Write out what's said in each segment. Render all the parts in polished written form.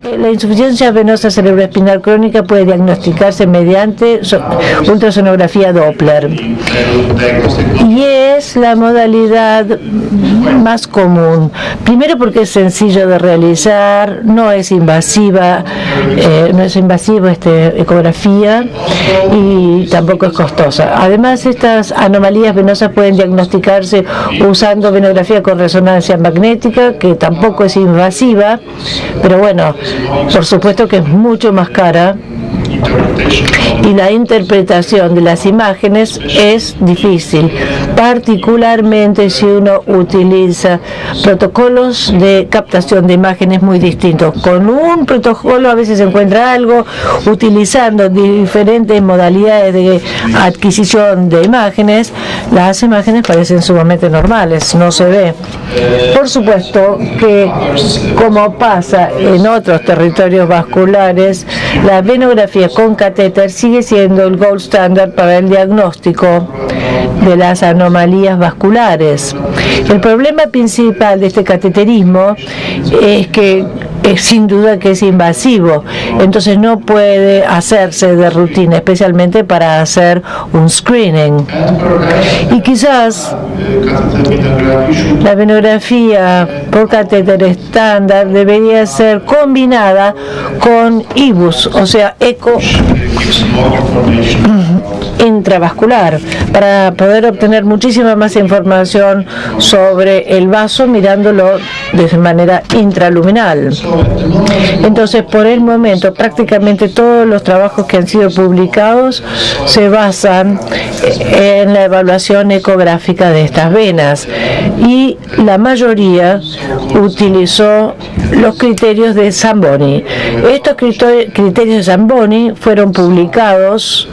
La insuficiencia venosa cerebroespinal crónica puede diagnosticarse mediante ultrasonografía Doppler y es la modalidad más común. Primero porque es sencillo de realizar, no es invasiva, esta ecografía y tampoco es costosa. Además, estas anomalías venosas pueden diagnosticarse usando venografía con resonancia magnética, que tampoco es invasiva, pero bueno, por supuesto que es mucho más cara y la interpretación de las imágenes es difícil, particularmente si uno utiliza protocolos de captación de imágenes muy distintos. Con un protocolo a veces se encuentra algo, utilizando diferentes modalidades de adquisición de imágenes, las imágenes parecen sumamente normales, no se ve. Por supuesto que, como pasa en otros territorios vasculares, la venografía con catéter sigue siendo el gold standard para el diagnóstico de las anomalías vasculares. El problema principal de este cateterismo es que sin duda que es invasivo, entonces no puede hacerse de rutina, especialmente para hacer un screening. Y quizás la venografía por catéter estándar debería ser combinada con IBUS, o sea, eco intravascular, para poder obtener muchísima más información sobre el vaso mirándolo de manera intraluminal. Entonces, por el momento, prácticamente todos los trabajos que han sido publicados se basan en la evaluación ecográfica de estas venas y la mayoría utilizó los criterios de Zamboni. Estos criterios de Zamboni fueron publicados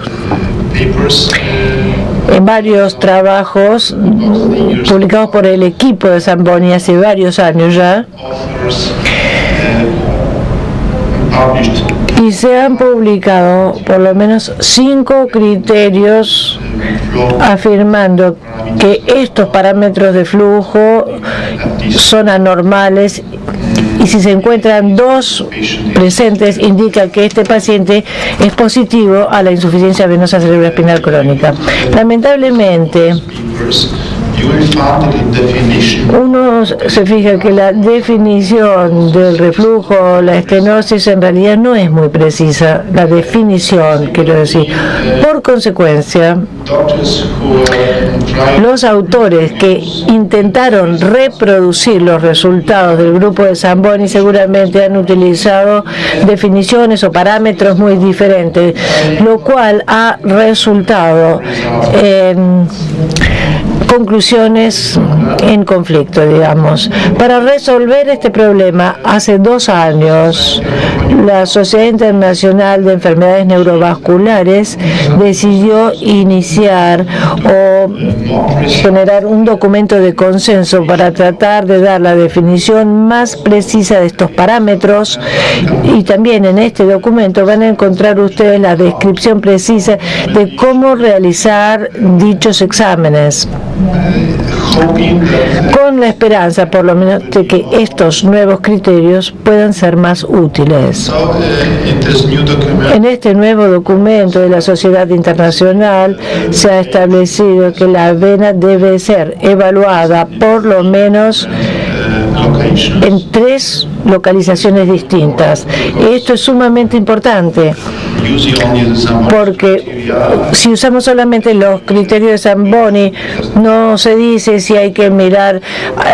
en varios trabajos publicados por el equipo de Zamboni hace varios años ya, y se han publicado por lo menos 5 criterios afirmando que estos parámetros de flujo son anormales, y si se encuentran 2 presentes indica que este paciente es positivo a la insuficiencia venosa cerebroespinal crónica. Lamentablemente, uno se fija que la definición del reflujo, la estenosis, en realidad no es muy precisa, la definición, quiero decir. Por consecuencia, los autores que intentaron reproducir los resultados del grupo de Zamboni seguramente han utilizado definiciones o parámetros muy diferentes, lo cual ha resultado en conclusiones en conflicto, digamos. Para resolver este problema, hace 2 años, la Sociedad Internacional de Enfermedades Neurovasculares decidió iniciar o generar un documento de consenso para tratar de dar la definición más precisa de estos parámetros, y también en este documento van a encontrar ustedes la descripción precisa de cómo realizar dichos exámenes, con la esperanza por lo menos de que estos nuevos criterios puedan ser más útiles. En este nuevo documento de la Sociedad Internacional se ha establecido que la vena debe ser evaluada por lo menos en 3 localizaciones distintas. Esto es sumamente importante porque si usamos solamente los criterios de Zamboni, no se dice si hay que mirar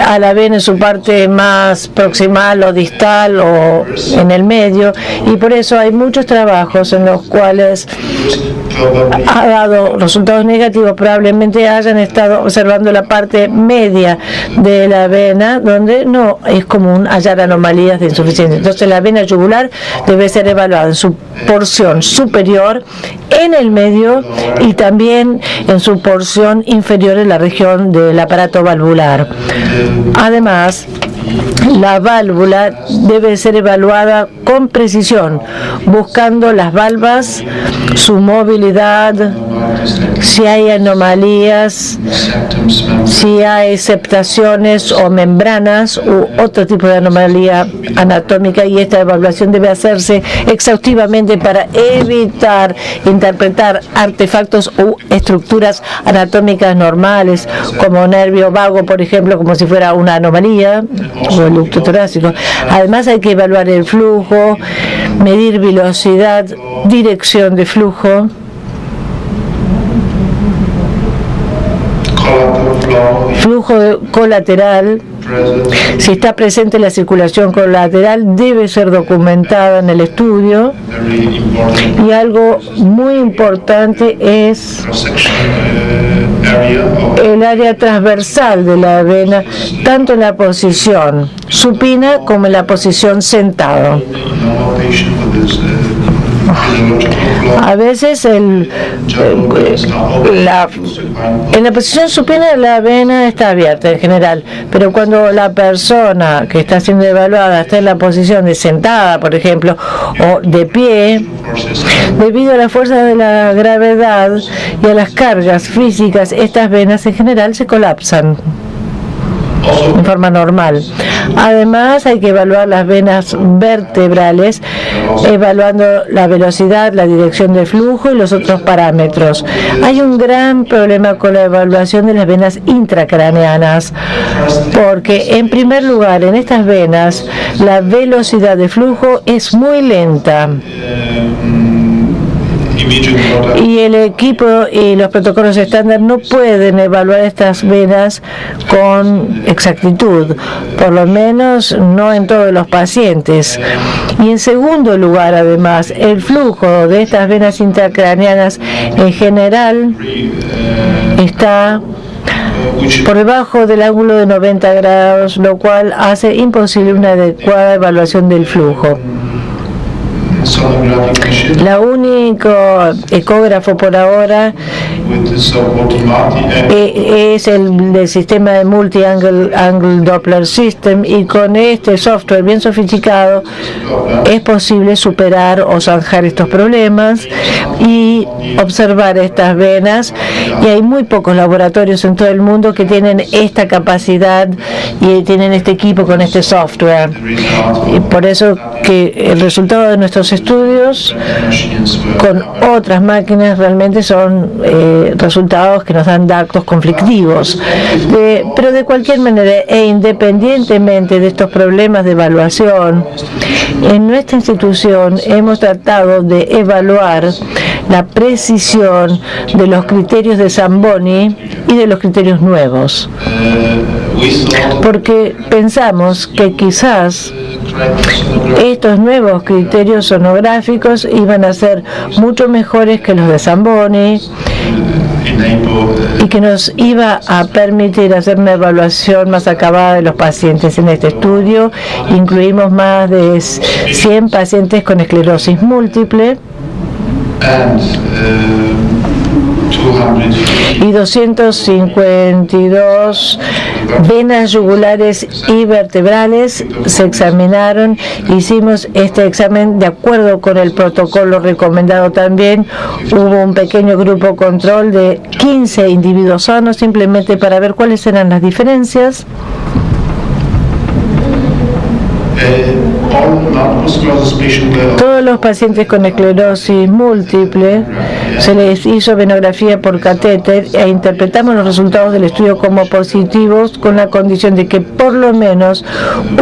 a la vena en su parte más proximal o distal o en el medio, y por eso hay muchos trabajos en los cuales ha dado resultados negativos. Probablemente hayan estado observando la parte media de la vena, donde no es común hallar anomalías de insuficiencia. Entonces, la vena yugular debe ser evaluada en su porción superior, en el medio y también en su porción inferior en la región del aparato valvular. Además, la válvula debe ser evaluada con precisión, buscando las valvas, su movilidad, si hay anomalías, si hay septaciones o membranas u otro tipo de anomalía anatómica, y esta evaluación debe hacerse exhaustivamente para evitar interpretar artefactos u estructuras anatómicas normales como nervio vago, por ejemplo, como si fuera una anomalía, o el ducto torácico. Además hay que evaluar el flujo, medir velocidad, dirección de flujo, flujo colateral. Si está presente la circulación colateral, debe ser documentada en el estudio. Y algo muy importante es el área transversal de la vena, tanto en la posición supina como en la posición sentado. A veces en la posición supina la vena está abierta en general, pero cuando la persona que está siendo evaluada está en la posición de sentada, por ejemplo, o de pie, debido a la fuerza de la gravedad y a las cargas físicas, estas venas en general se colapsan en forma normal. Además hay que evaluar las venas vertebrales, evaluando la velocidad, la dirección de flujo y los otros parámetros. Hay un gran problema con la evaluación de las venas intracraneanas, porque en primer lugar en estas venas la velocidad de flujo es muy lenta. Y el equipo y los protocolos estándar no pueden evaluar estas venas con exactitud, por lo menos no en todos los pacientes. Y en segundo lugar, además, el flujo de estas venas intracraneanas en general está por debajo del ángulo de 90 grados, lo cual hace imposible una adecuada evaluación del flujo. La único ecógrafo por ahora es el del sistema de Multi-Angle Doppler System, y con este software bien sofisticado es posible superar o zanjar estos problemas y observar estas venas, y hay muy pocos laboratorios en todo el mundo que tienen esta capacidad y tienen este equipo con este software. Y por eso que el resultado de nuestros estudios con otras máquinas realmente son resultados que nos dan datos conflictivos. Pero de cualquier manera, e independientemente de estos problemas de evaluación, en nuestra institución hemos tratado de evaluar la precisión de los criterios de Zamboni y de los criterios nuevos, porque pensamos que quizás estos nuevos criterios sonográficos iban a ser mucho mejores que los de Zamboni y que nos iba a permitir hacer una evaluación más acabada de los pacientes. En este estudio incluimos más de 100 pacientes con esclerosis múltiple y 252 venas yugulares y vertebrales se examinaron. Hicimos este examen de acuerdo con el protocolo recomendado también. Hubo un pequeño grupo control de 15 individuos sanos, simplemente para ver cuáles eran las diferencias. Todos los pacientes con esclerosis múltiple se les hizo venografía por catéter e interpretamos los resultados del estudio como positivos, con la condición de que por lo menos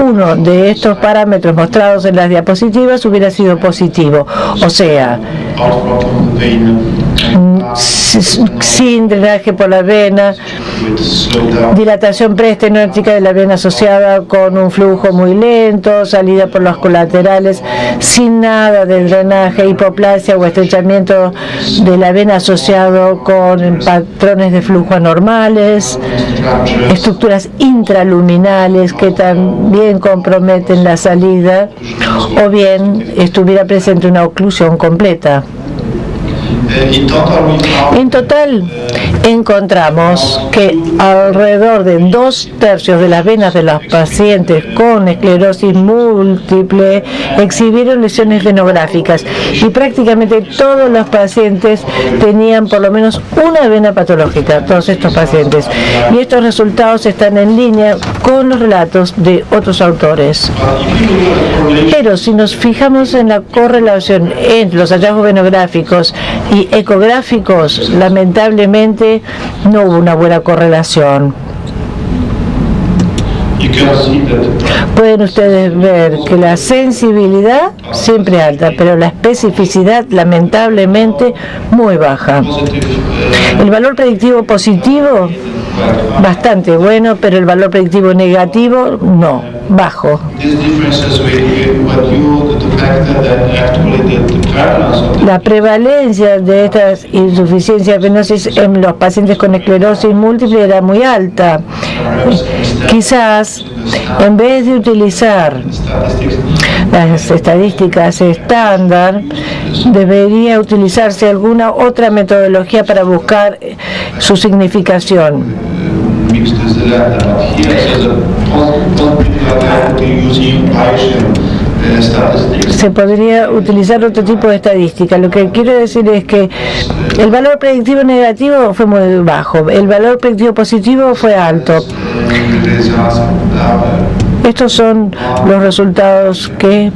uno de estos parámetros mostrados en las diapositivas hubiera sido positivo, o sea, sin drenaje por la vena, dilatación preestenótica de la vena asociada con un flujo muy lento, salida por los colaterales, sin nada de drenaje, hipoplasia o estrechamiento de la vena asociado con patrones de flujo anormales, estructuras intraluminales que también comprometen la salida, o bien estuviera presente una oclusión completa. En total, encontramos que alrededor de 2/3 de las venas de los pacientes con esclerosis múltiple exhibieron lesiones venográficas y prácticamente todos los pacientes tenían por lo menos una vena patológica, todos estos pacientes. Y estos resultados están en línea con los relatos de otros autores. Pero si nos fijamos en la correlación entre los hallazgos venográficos y ecográficos, lamentablemente no hubo una buena correlación. Pueden ustedes ver que la sensibilidad siempre alta, pero la especificidad lamentablemente muy baja. El valor predictivo positivo bastante bueno, pero el valor predictivo negativo no, bajo. La prevalencia de estas insuficiencias venosas en los pacientes con esclerosis múltiple era muy alta. Quizás en vez de utilizar las estadísticas estándar, debería utilizarse alguna otra metodología para buscar su significación. Se podría utilizar otro tipo de estadística. Lo que quiero decir es que el valor predictivo negativo fue muy bajo, el valor predictivo positivo fue alto. Estos son los resultados que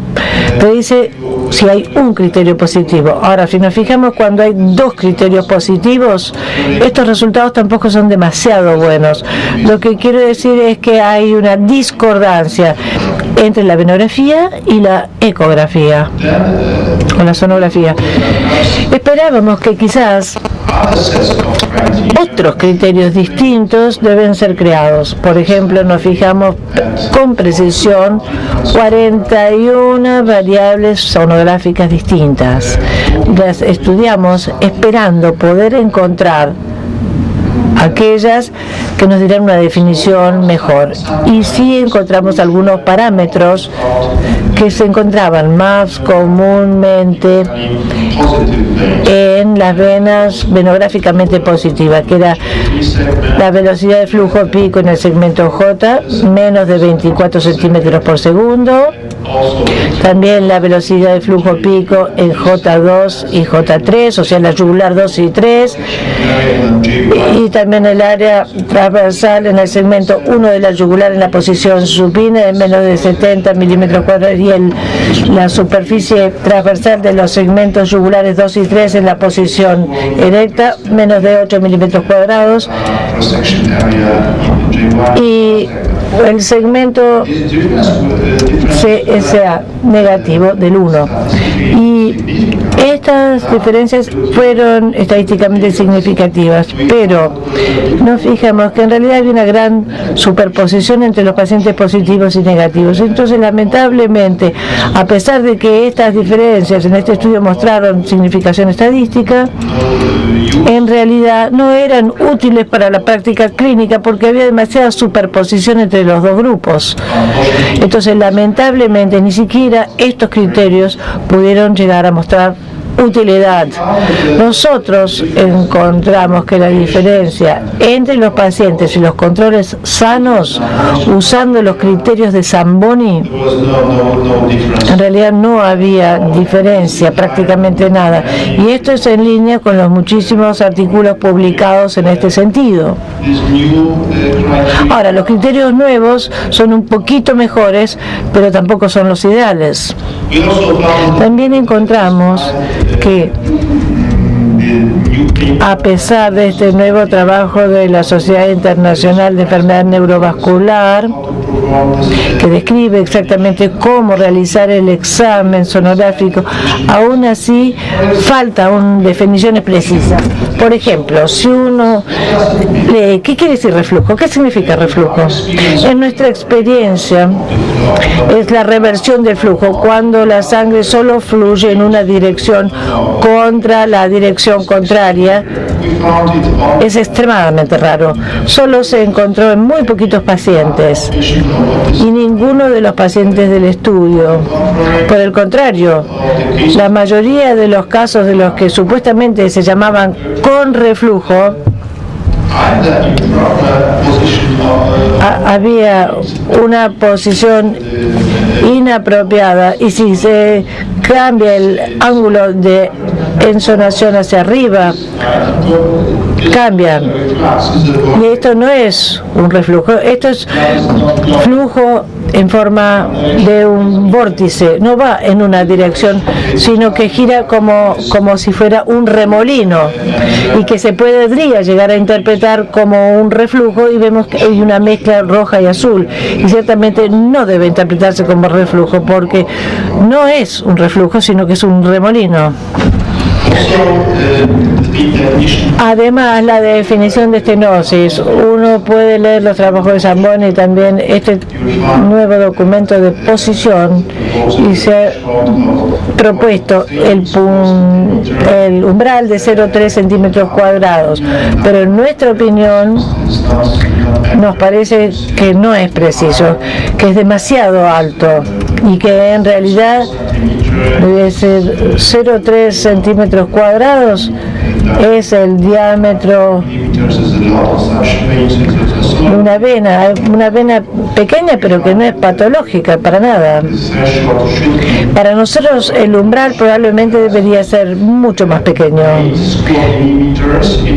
predice si hay un criterio positivo. Ahora, si nos fijamos cuando hay dos criterios positivos, estos resultados tampoco son demasiado buenos. Lo que quiero decir es que hay una discordancia entre la venografía y la ecografía o la sonografía. Esperábamos que quizás otros criterios distintos deben ser creados. Por ejemplo, nos fijamos con precisión 41 variables sonográficas distintas. Las estudiamos esperando poder encontrar aquellas que nos dirán una definición mejor. Y sí encontramos algunos parámetros que se encontraban más comúnmente en las venas venográficamente positivas, que era la velocidad de flujo pico en el segmento J, menos de 24 centímetros por segundo. También la velocidad de flujo pico en J2 y J3, o sea, la yugular 2 y 3. Y también el área transversal en el segmento 1 de la yugular en la posición supina de menos de 70 milímetros cuadrados y la superficie transversal de los segmentos yugulares 2 y 3 en la posición erecta, menos de 8 milímetros cuadrados. Y el segmento CSA negativo del 1. Y estas diferencias fueron estadísticamente significativas, pero nos fijamos que en realidad hay una gran superposición entre los pacientes positivos y negativos. Entonces, lamentablemente, a pesar de que estas diferencias en este estudio mostraron significación estadística, en realidad no eran útiles para la práctica clínica porque había demasiada superposición entre los dos grupos. Entonces, lamentablemente, ni siquiera estos criterios pudieron llegar a mostrar utilidad. Nosotros encontramos que la diferencia entre los pacientes y los controles sanos, usando los criterios de Zamboni, en realidad no había diferencia, prácticamente nada. Y esto es en línea con los muchísimos artículos publicados en este sentido. Ahora, los criterios nuevos son un poquito mejores, pero tampoco son los ideales. También encontramos que a pesar de este nuevo trabajo de la Sociedad Internacional de Enfermedad Neurovascular, que describe exactamente cómo realizar el examen sonográfico, aún así faltan definiciones precisas. Por ejemplo, si uno lee, ¿qué quiere decir reflujo? ¿Qué significa reflujo? En nuestra experiencia es la reversión del flujo, cuando la sangre solo fluye en una dirección contra la dirección dirección contraria es extremadamente raro. Solo se encontró en muy poquitos pacientes y ninguno de los pacientes del estudio. Por el contrario, la mayoría de los casos de los que supuestamente se llamaban con reflujo, había una posición inapropiada, y si se cambia el ángulo de ensonación hacia arriba, cambian. Y esto no es un reflujo, esto es flujo en forma de un vórtice, no va en una dirección, sino que gira como si fuera un remolino, y que se podría llegar a interpretar como un reflujo, y vemos que hay una mezcla roja y azul, y ciertamente no debe interpretarse como reflujo, porque no es un reflujo, sino que es un remolino. Además, la definición de estenosis, uno puede leer los trabajos de Zamboni y también este nuevo documento de posición, y se ha propuesto el umbral de 0,3 centímetros cuadrados, pero en nuestra opinión nos parece que no es preciso, que es demasiado alto, y que en realidad debe ser 0,3 centímetros cuadrados, es el diámetro de una vena pequeña, pero que no es patológica para nada. Para nosotros el umbral probablemente debería ser mucho más pequeño,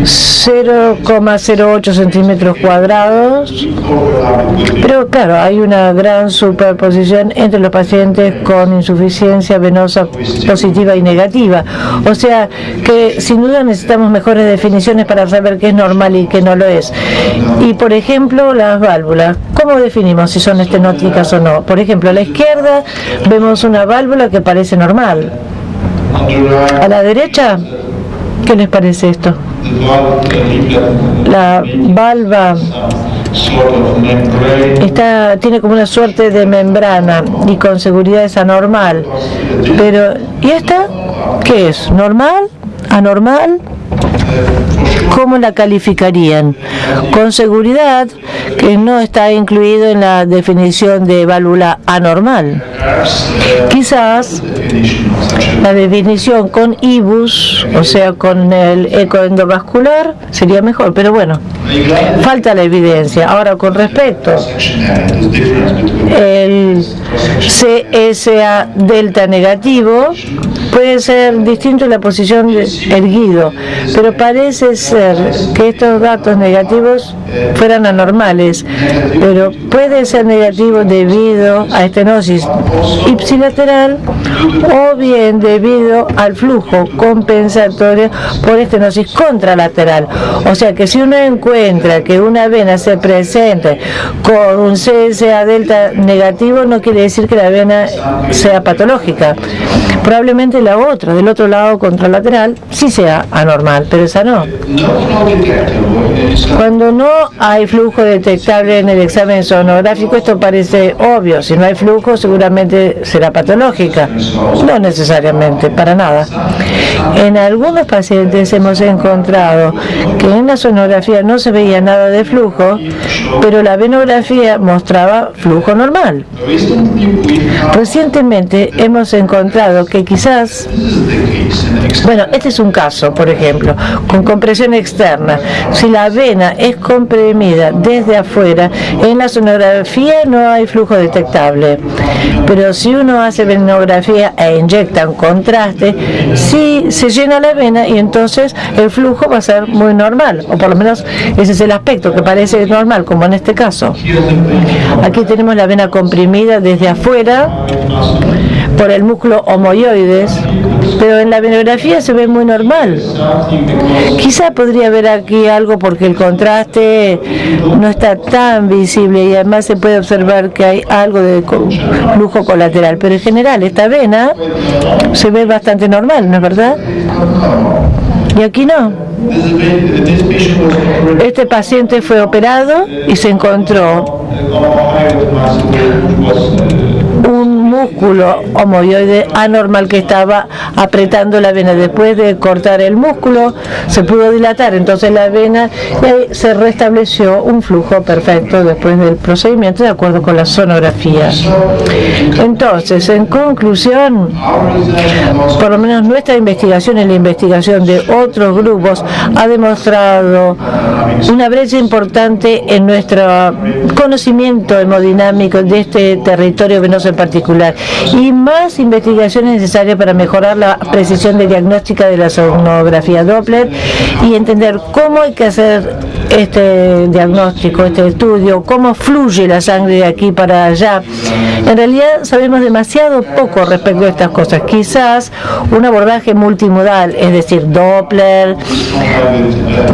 0,08 centímetros cuadrados, pero claro, hay una gran superposición entre los pacientes con insuficiencia venosa positiva y negativa, o sea que sin duda necesitamos mejores definiciones para saber qué es normal y qué no lo es. Y por ejemplo, las válvulas, ¿cómo definimos si son estenóticas o no? Por ejemplo, a la izquierda vemos una válvula que parece normal. A la derecha, ¿qué les parece esto? La valva tiene como una suerte de membrana y con seguridad es anormal. Pero, ¿y esta qué es? ¿Normal? ¿Anormal? ¿Cómo la calificarían? Con seguridad que no está incluido en la definición de válvula anormal. Quizás la definición con IBUS, o sea, con el eco endovascular, sería mejor, pero bueno, falta la evidencia. Ahora, con respecto el CSA delta negativo, puede ser distinto en la posición erguido, pero parece ser que estos datos negativos fueran anormales, pero puede ser negativo debido a estenosis ipsilateral o bien debido al flujo compensatorio por estenosis contralateral. O sea que si uno encuentra que una vena se presente con un CSA delta negativo, no quiere decir que la vena sea patológica. Probablemente la otra, del otro lado contralateral, sí sea anormal, pero esa no. Cuando no hay flujo detectable en el examen sonográfico, esto parece obvio. Si no hay flujo, seguramente será patológica. No necesariamente, para nada. En algunos pacientes hemos encontrado que en la sonografía no se veía nada de flujo, pero la venografía mostraba flujo normal. Recientemente hemos encontrado que quizás, bueno, este es un caso, por ejemplo, con compresión externa. Si la vena es comprimida desde afuera, en la sonografía no hay flujo detectable. Pero si uno hace venografía e inyecta un contraste, sí se llena la vena y entonces el flujo va a ser muy normal, o por lo menos ese es el aspecto que parece normal, como en este caso. Aquí tenemos la vena comprimida desde afuera por el músculo omoioides, pero en la venografía se ve muy normal. Quizá podría haber aquí algo porque el contraste no está tan visible y además se puede observar que hay algo de flujo colateral, pero en general esta vena se ve bastante normal, ¿no es verdad? Y aquí no. Este paciente fue operado y se encontró un músculo músculo omoioide anormal que estaba apretando la vena. Después de cortar el músculo se pudo dilatar entonces la vena y ahí se restableció un flujo perfecto después del procedimiento de acuerdo con la sonografía. Entonces, en conclusión, por lo menos nuestra investigación y la investigación de otros grupos ha demostrado una brecha importante en nuestro conocimiento hemodinámico de este territorio venoso en particular, y más investigación es necesaria para mejorar la precisión de diagnóstica de la sonografía Doppler y entender cómo hay que hacer este diagnóstico, este estudio, cómo fluye la sangre de aquí para allá. En realidad sabemos demasiado poco respecto a estas cosas. Quizás un abordaje multimodal, es decir, Doppler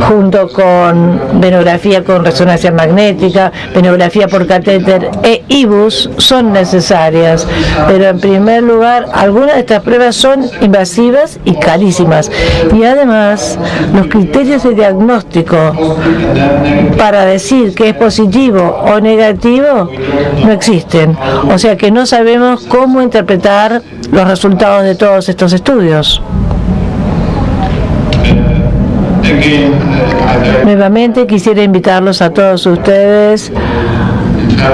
junto con venografía con resonancia magnética, venografía por catéter e IBUS son necesarias, pero en primer lugar algunas de estas pruebas son invasivas y carísimas, y además los criterios de diagnóstico para decir que es positivo o negativo no existen, o sea que no sabemos cómo interpretar los resultados de todos estos estudios. Nuevamente quisiera invitarlos a todos ustedes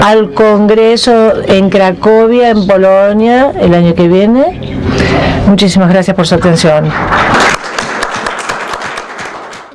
al Congreso en Cracovia, en Polonia, el año que viene. Muchísimas gracias por su atención.